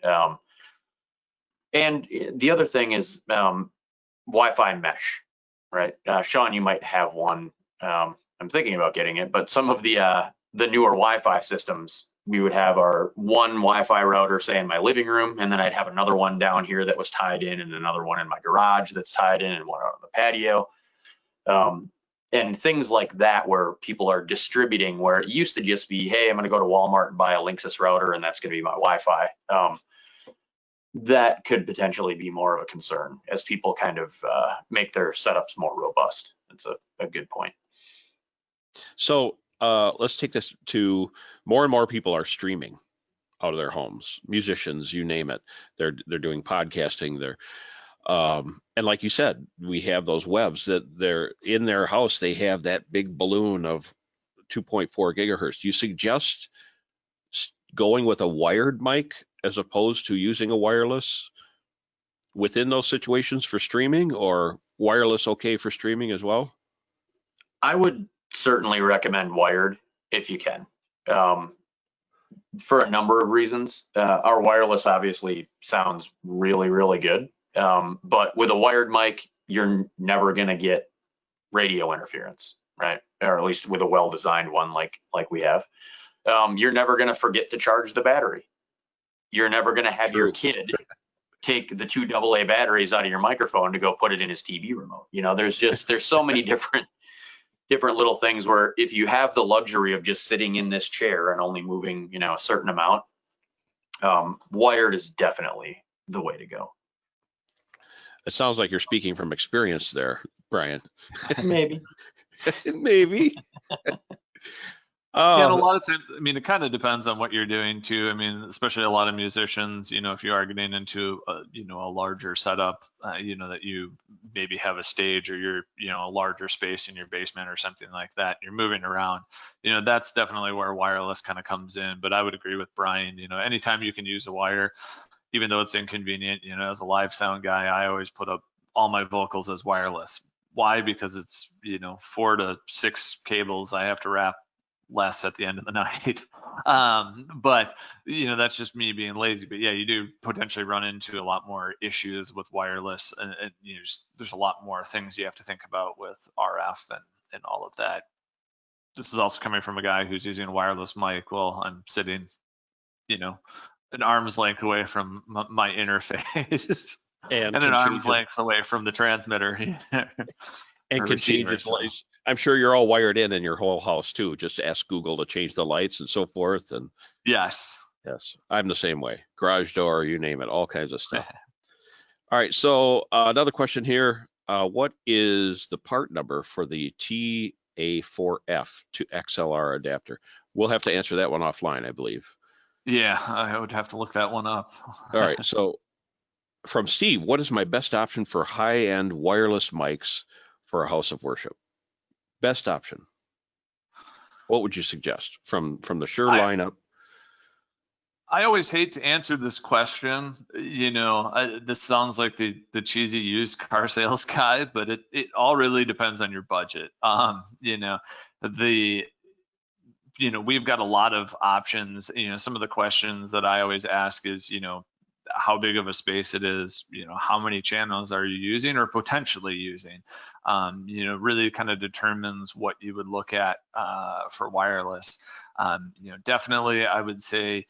And the other thing is Wi-Fi mesh, right? Sean, you might have one. I'm thinking about getting it, but some of the newer Wi-Fi systems, we would have our one Wi-Fi router, say in my living room, and then I'd have another one down here that was tied in, and another one in my garage that's tied in, and one out on the patio. And things like that, where people are distributing, where it used to just be, hey, I'm going to go to Walmart and buy a Linksys router, and that's going to be my Wi-Fi. That could potentially be more of a concern as people kind of make their setups more robust. That's a good point. So let's take this to more and more people are streaming out of their homes. Musicians, you name it. They're doing podcasting. And like you said, we have those webs that they're in their house. They have that big balloon of 2.4 gigahertz. Do you suggest going with a wired mic as opposed to using a wireless within those situations for streaming, or wireless okay for streaming as well? I would certainly recommend wired if you can, for a number of reasons. Our wireless obviously sounds really, really good, but with a wired mic, you're never going to get radio interference, right? Or at least with a well-designed one like we have. You're never going to forget to charge the battery. You're never going to have your kid take the 2 AA batteries out of your microphone to go put it in his TV remote. There's so many different little things where if you have the luxury of just sitting in this chair and only moving, a certain amount, wired is definitely the way to go. It sounds like you're speaking from experience there, Brian. Maybe. Maybe. Yeah, and a lot of times, it kind of depends on what you're doing too. Especially a lot of musicians, if you are getting into a larger setup, that you maybe have a stage, or you're, a larger space in your basement or something like that, you're moving around, that's definitely where wireless kind of comes in. But I would agree with Brian, anytime you can use a wire, even though it's inconvenient, as a live sound guy, I always put up all my vocals as wireless. Why? Because it's, 4 to 6 cables I have to wrap less at the end of the night. But that's just me being lazy. But yeah, you do potentially run into a lot more issues with wireless, and there's a lot more things you have to think about with RF and all of that. This is also coming from a guy who's using a wireless mic while I'm sitting, an arm's length away from my interface and an arm's length away from the transmitter. And can change its lights. I'm sure you're all wired in your whole house too. Just ask Google to change the lights and so forth. And yes, I'm the same way. Garage door, you name it, all kinds of stuff. All right. So another question here. What is the part number for the TA4F to XLR adapter? We'll have to answer that one offline, I believe. Yeah, I would have to look that one up. All right. So from Steve, what is my best option for high-end wireless mics for a house of worship? Best option. What would you suggest from the Shure lineup? I always hate to answer this question. This sounds like the cheesy used car sales guy, but it all really depends on your budget. We've got a lot of options. Some of the questions that I always ask is, how big of a space it is, how many channels are you using or potentially using, really kind of determines what you would look at for wireless. Definitely I would say,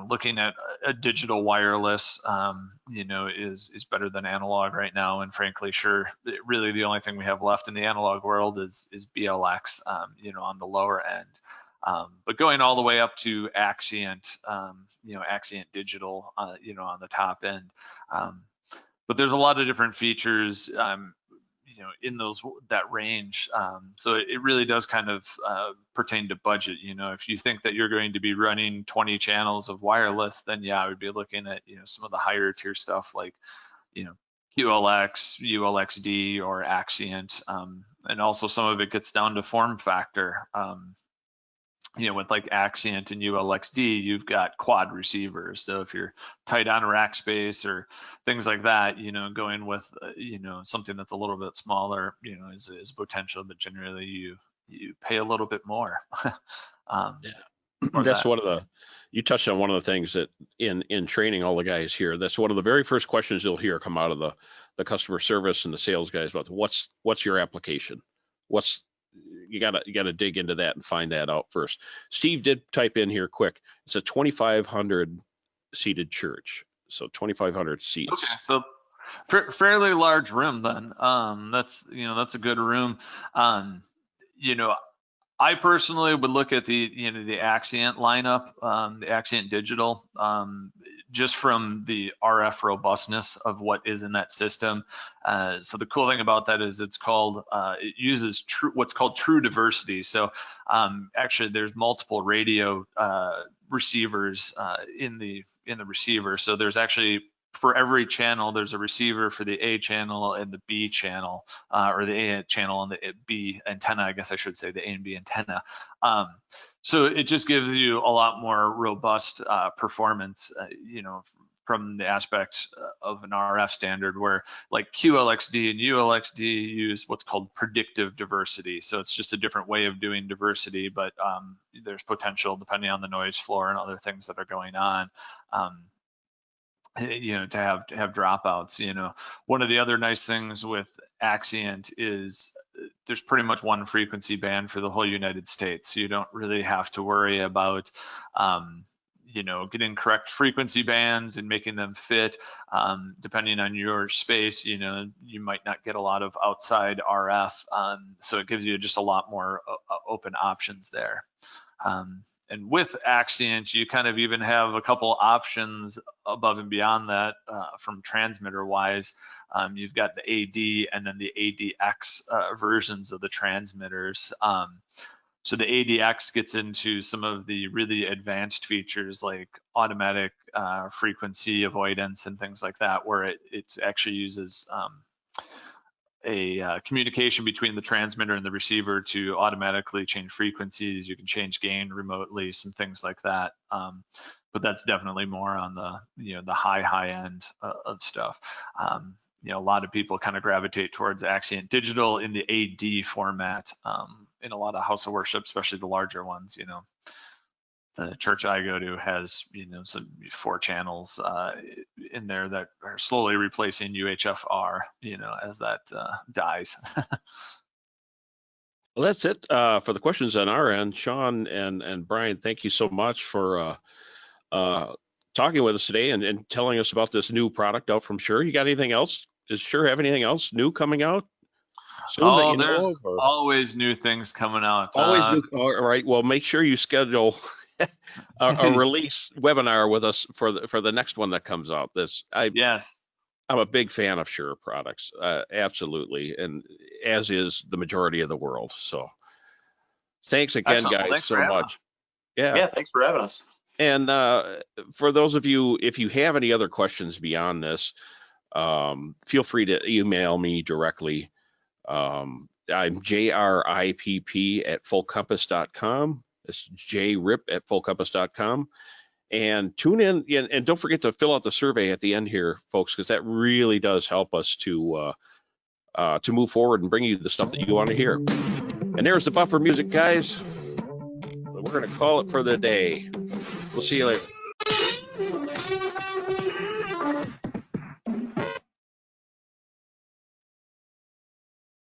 looking at a digital wireless, is better than analog right now. And frankly, Sure, really the only thing we have left in the analog world is BLX, on the lower end. But going all the way up to Axient, Axient Digital, on the top end. But there's a lot of different features, in that range. So it really does kind of pertain to budget. If you think that you're going to be running 20 channels of wireless, then yeah, I would be looking at some of the higher tier stuff like QLX, ULXD, or Axient, and also some of it gets down to form factor. With like Axient and ULXD, you've got quad receivers. So if you're tight on rack space or things like that, going with something that's a little bit smaller, is potential, but generally you pay a little bit more. That's one of the, you touched on one of the things that in training all the guys here, that's one of the very first questions you'll hear come out of the customer service and the sales guys about what's your application? You gotta dig into that and find that out first. Steve did type in here quick. It's a 2,500 seated church, so 2,500 seats. Okay, so fairly large room then. That's a good room. I personally would look at the Axient lineup, the Axient Digital, just from the RF robustness of what is in that system. So the cool thing about that is it uses what's called true diversity. So actually, there's multiple radio receivers in the receiver. So there's actually, for every channel, there's a receiver for the A channel and the B channel, or the A channel and the B antenna, I guess I should say, the A and B antenna. So it just gives you a lot more robust performance, from the aspect of an RF standard, where like QLXD and ULXD use what's called predictive diversity. So it's just a different way of doing diversity, but there's potential depending on the noise floor and other things that are going on. To have dropouts. One of the other nice things with Axient is there's pretty much one frequency band for the whole United States. So you don't really have to worry about getting correct frequency bands and making them fit. Depending on your space, you might not get a lot of outside RF, so it gives you just a lot more open options there. And with Axient, you kind of even have a couple options above and beyond that, from transmitter wise. You've got the AD and then the ADX versions of the transmitters. So the ADX gets into some of the really advanced features like automatic frequency avoidance and things like that, where it actually uses a communication between the transmitter and the receiver to automatically change frequencies. You can change gain remotely, some things like that. But that's definitely more on the high end of stuff. A lot of people kind of gravitate towards Axient Digital in the AD format in a lot of house of worship, especially the larger ones. The church I go to has some 4 channels in there that are slowly replacing UHF-R as that dies. Well, that's it for the questions on our end. Sean and Brian, thank you so much for talking with us today and telling us about this new product out from Shure. You got anything else? Does Shure have anything else new coming out soon? There's always new things coming out. Always new. All right. Well, make sure you schedule a release webinar with us for the next one that comes out. Yes. I'm a big fan of Shure products, absolutely, and as is the majority of the world. So, thanks again, Excellent. guys, Well, so much. Yeah, thanks for having us. And for those of you, if you have any other questions beyond this, feel free to email me directly. I'm JRIPP@fullcompass.com. It's JRIP@fullcompass.com. And tune in, and don't forget to fill out the survey at the end here, folks, because that really does help us to move forward and bring you the stuff that you want to hear. And there's the bumper music, guys. We're going to call it for the day. We'll see you later.